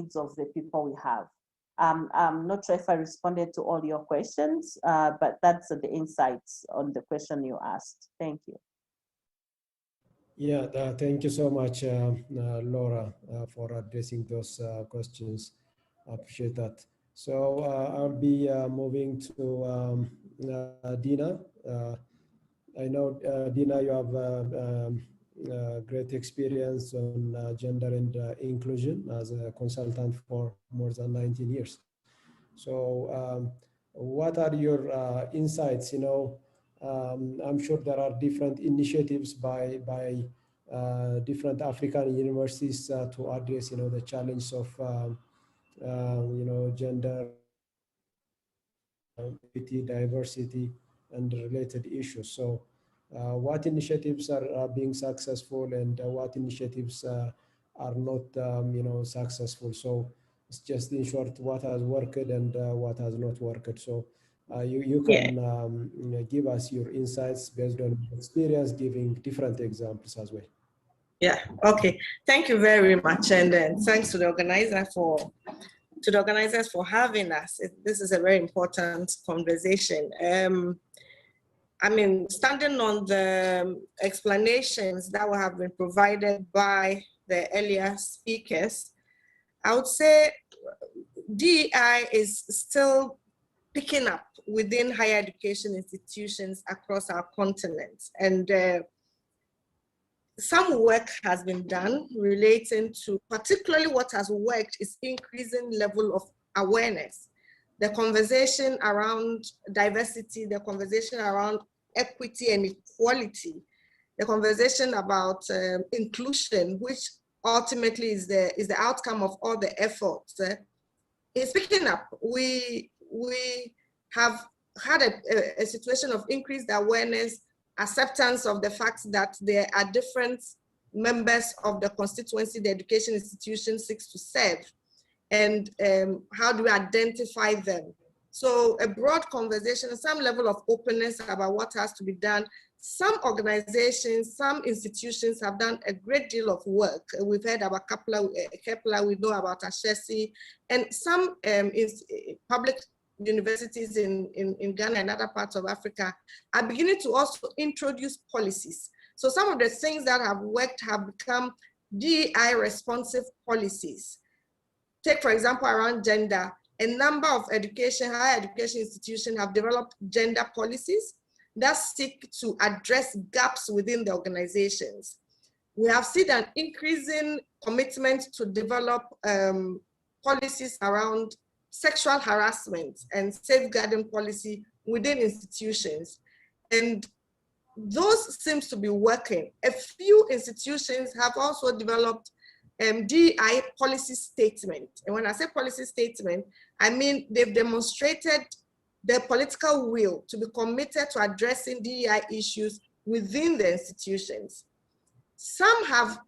needs of the people we have. I'm not sure if I responded to all your questions, but that's the insights on the question you asked. Thank you. Yeah, thank you so much, Laura, for addressing those questions. I appreciate that. So I'll be moving to Dina. I know, Dina, you have great experience on gender and inclusion as a consultant for more than 19 years. So what are your insights? I'm sure there are different initiatives by different African universities to address, the challenge of, gender, equity, diversity, and related issues. So what initiatives are being successful, and what initiatives are not, successful? So it's just in short, what has worked and what has not worked. So you can give us your insights based on experience, giving different examples as well. Yeah, okay. Thank you very much. And thanks to the organizers for having us. This is a very important conversation. I mean, standing on the explanations that have been provided by the earlier speakers, I would say DEI is still picking up within higher education institutions across our continent. And some work has been done relating to, particularly what has worked is increasing level of awareness. The conversation around diversity, the conversation around equity and equality, the conversation about inclusion, which ultimately is the outcome of all the efforts, is picking up. We have had a situation of increased awareness, acceptance of the fact that there are different members of the constituency the education institution seeks to serve, and how do we identify them? So a broad conversation, some level of openness about what has to be done. Some organizations, some institutions have done a great deal of work. We've heard about Kepler, we know about Ashesi, and some public universities in Ghana and other parts of Africa are beginning to also introduce policies. So some of the things that have worked have become DEI responsive policies. Take, for example, around gender, a number of higher education institutions have developed gender policies that seek to address gaps within the organizations. We have seen an increasing commitment to develop policies around sexual harassment and safeguarding policy within institutions. And those seems to be working. A few institutions have also developed DEI policy statement. And when I say policy statement, I mean they've demonstrated the political will to be committed to addressing DEI issues within the institutions. Some have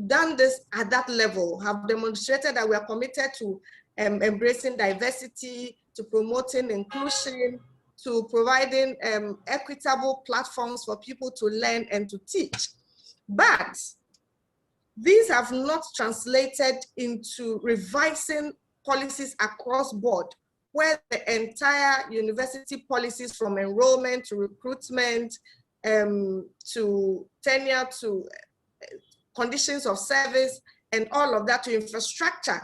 done this at that level, have demonstrated that we are committed to embracing diversity, to promoting inclusion, to providing equitable platforms for people to learn and to teach. But these have not translated into revising policies across board, where the entire university policies from enrollment to recruitment, to tenure, to conditions of service, and all of that to infrastructure,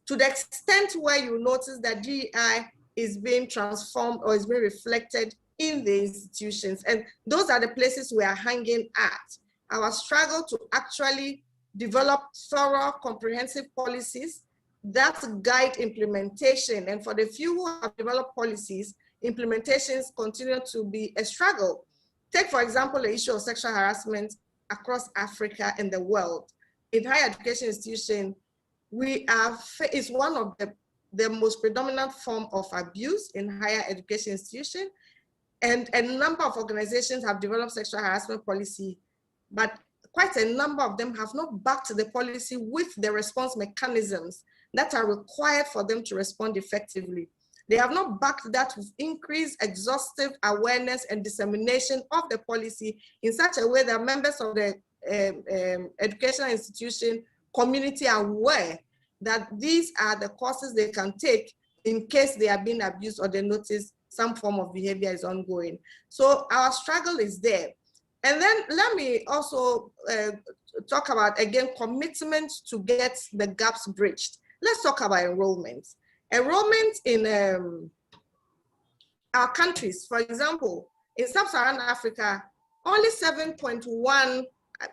to the extent where you notice that DEI is being transformed or is being reflected in the institutions. And those are the places we are hanging at. Our struggle to actually develop thorough, comprehensive policies that guide implementation. And for the few who have developed policies, implementations continue to be a struggle. Take, for example, the issue of sexual harassment across Africa and the world. In higher education institutions, it's one of the most predominant form of abuse in higher education institutions. And a number of organizations have developed sexual harassment policy, but quite a number of them have not backed the policy with the response mechanisms that are required for them to respond effectively. They have not backed that with increased exhaustive awareness and dissemination of the policy in such a way that members of the educational institution community are aware that these are the courses they can take in case they are being abused or they notice some form of behavior is ongoing. So our struggle is there. And then let me also talk about, again, commitment to get the gaps bridged. Let's talk about enrollment. Enrollment in our countries, for example, in Sub-Saharan Africa, only 7.1,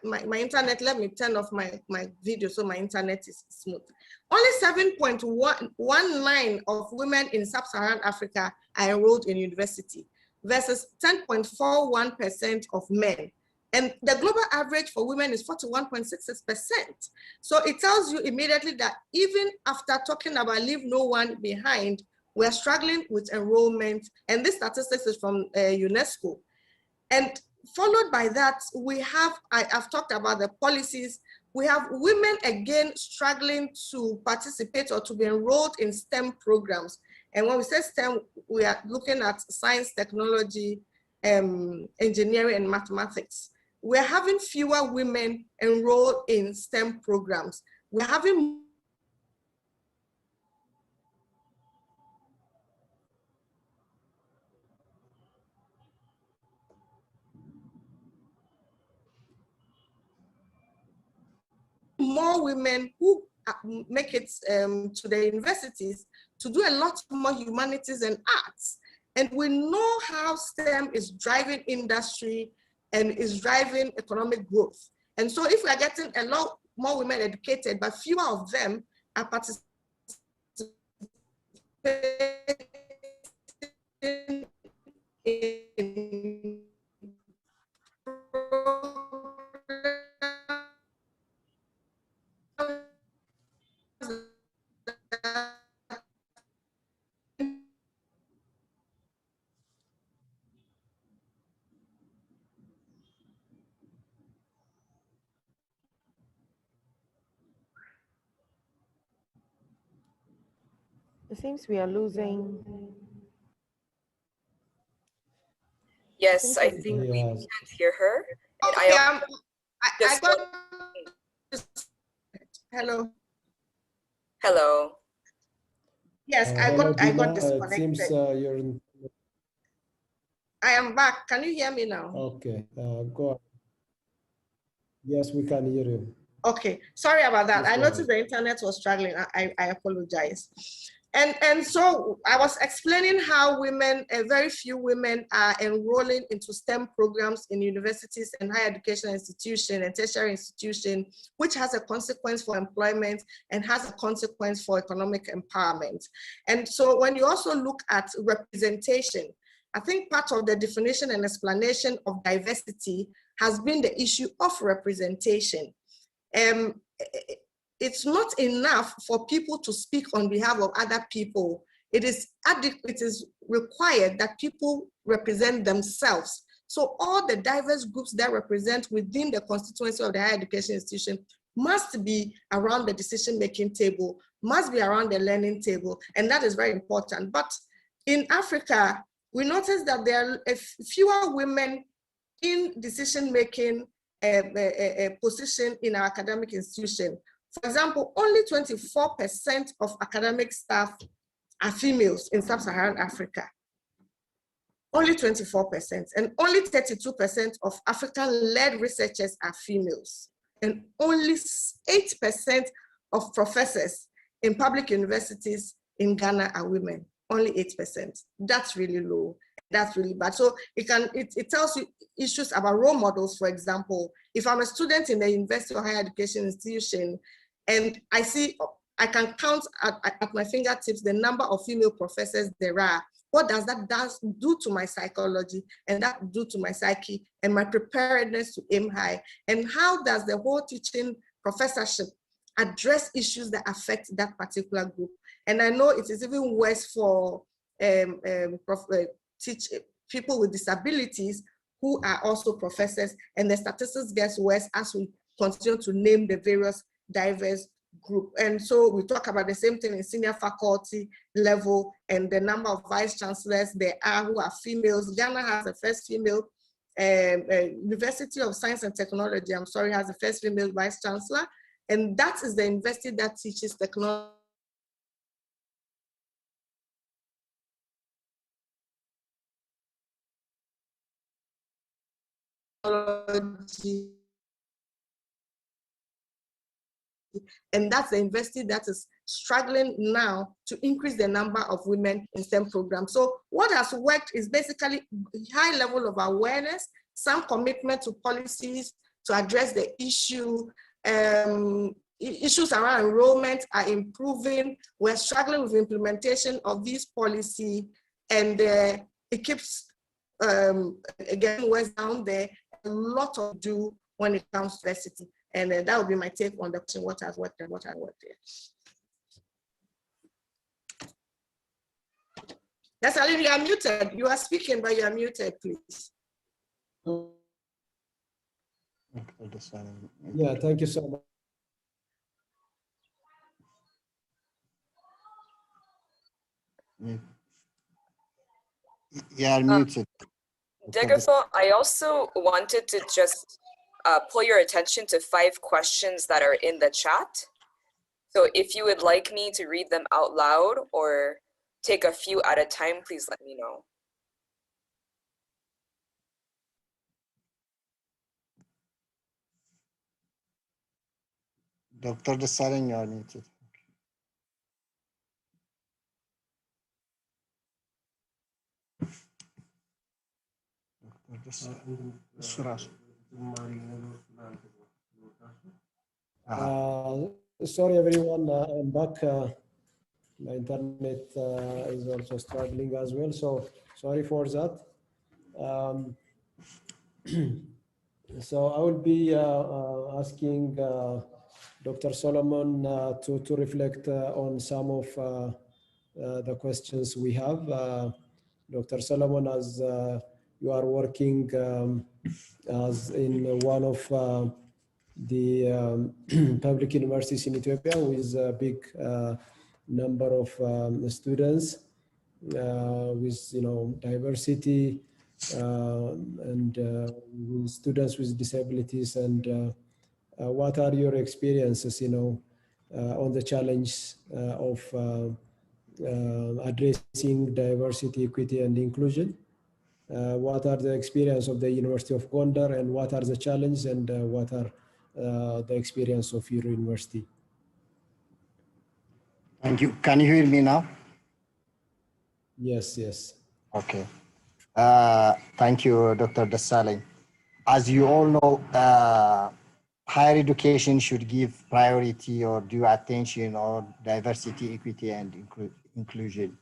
my internet, let me turn off my video so my internet is smooth. Only 7.19 of women in Sub-Saharan Africa are enrolled in university versus 10.41% of men. And the global average for women is 41.66%. So it tells you immediately that even after talking about leave no one behind, we're struggling with enrollment. And this statistics is from UNESCO. And followed by that, we have, I've talked about the policies. We have women again struggling to participate or to be enrolled in STEM programs. And when we say STEM, we are looking at science, technology, engineering, and mathematics. We're having fewer women enrolled in STEM programs. We're having more women who make it to the universities to do a lot more humanities and arts. And we know how STEM is driving industry and is driving economic growth. And so if we are getting a lot more women educated, but fewer of them are participating in It seems we are losing. Yes, I think we can't hear her. Okay, I got. Hello. Hello. Yes, I got disconnected. It seems you're in. I am back. Can you hear me now? Okay, go on. Yes, we can hear you. Okay, sorry about that. Yes, I noticed the internet was struggling. I apologize. And so I was explaining how women, very few women are enrolling into STEM programs in universities and higher education institutions and tertiary institutions, which has a consequence for employment and has a consequence for economic empowerment. And so when you also look at representation, I think part of the definition and explanation of diversity has been the issue of representation. It's not enough for people to speak on behalf of other people. It is required that people represent themselves. So all the diverse groups that represent within the constituency of the higher education institution must be around the decision-making table, must be around the learning table, and that is very important. But in Africa, we notice that there are fewer women in decision-making position in our academic institution. For example, only 24% of academic staff are females in Sub-Saharan Africa. Only 24%, and only 32% of African-led researchers are females. And only 8% of professors in public universities in Ghana are women, only 8%. That's really low. That's really bad. So it tells you issues about role models. For example, if I'm a student in the university or higher education institution, and I can count at my fingertips the number of female professors there are, what does that do to my psychology, and that do to my psyche and my preparedness to aim high? And how does the whole teaching professorship address issues that affect that particular group? And I know it is even worse for people with disabilities who are also professors, and the statistics gets worse as we continue to name the various diverse group. And so we talk about the same thing in senior faculty level, and the number of vice chancellors there are who are females. Ghana has the first female, University of Science and Technology, has the first female vice chancellor. And that is the university that teaches technology. And that's the university that is struggling now to increase the number of women in STEM programs. So what has worked is basically high level of awareness, some commitment to policies to address the issue. Issues around enrollment are improving. We're struggling with implementation of these policies, and it keeps, again, what's down there, a lot to do when it comes to diversity. And that would be my take on the question, what has worked and what has worked there. Yes, Ali, you are muted. You are speaking, but you are muted, please. Yeah, thank you so much. Yeah, muted. Degafo, I also wanted to just pull your attention to 5 questions that are in the chat. So if you would like me to read them out loud or take a few at a time, please let me know. Dr. Desalegn, you are muted. Sorry, everyone, I'm back. My internet is also struggling as well, so sorry for that. So I will be asking Dr. Solomon to reflect on some of the questions we have. Dr. Solomon, as you are working as in one of the public universities in Ethiopia with a big number of students with diversity and with students with disabilities, and what are your experiences on the challenge of addressing diversity, equity, and inclusion? What are the experience of the University of Gondar, and what are the challenges, and what are the experience of your university? Thank you. Can you hear me now? Yes, yes. Okay. Thank you, Dr. Desalegn. As you all know, higher education should give priority or due attention or diversity, equity, and inclusion.